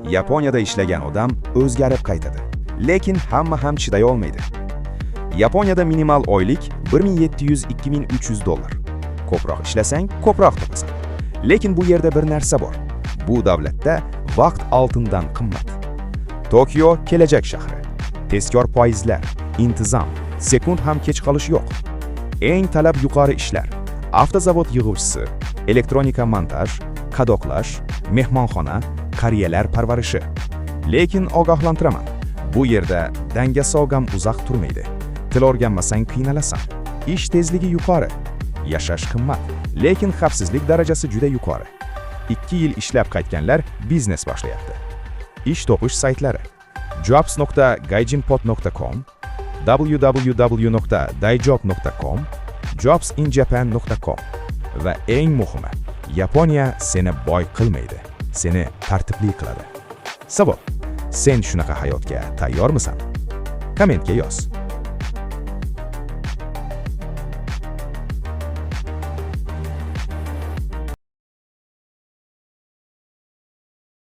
Yaponiyada ishlagan odam o'zgarib qaytadi. Lekin hamma ham chiday olmaydi. Yaponiyada minimal oylik 1700-2300 dollar. Ko'proq ishlasang, ko'proq topasan. Lekin bu yerda bir narsa bor. Bu davlatda vaqt oltindan qimmat. Tokio kelajak shahri. Tezkor poyezdlar, intizom, sekund ham kech qolish yo'q. Eng talab yuqori ishlar: avtozavod yig'uvchisi, elektronika montaj, qadoqlash, mehmonxona, qariyalar parvarishi. Lekin ogohlantiraman, bu yerda dangasog'am uzoq turmaydi. Til o'rganmasang qiynalasan. Ish tezligi yuqori, yashash qimmat, lekin xavfsizlik darajasi juda yuqori. 2 yil ishlab qaytganlar biznes boshlayapti. Ish topish saytlari: jobs.gaijinpod.com, www.daijob.com, jobsinjapan.com va eng muhimi, Yaponiya seni boy qilmaydi, seni tartibli qiladi. Savol: sen shunaqa hayotga tayyormisan? Kommentga yoz.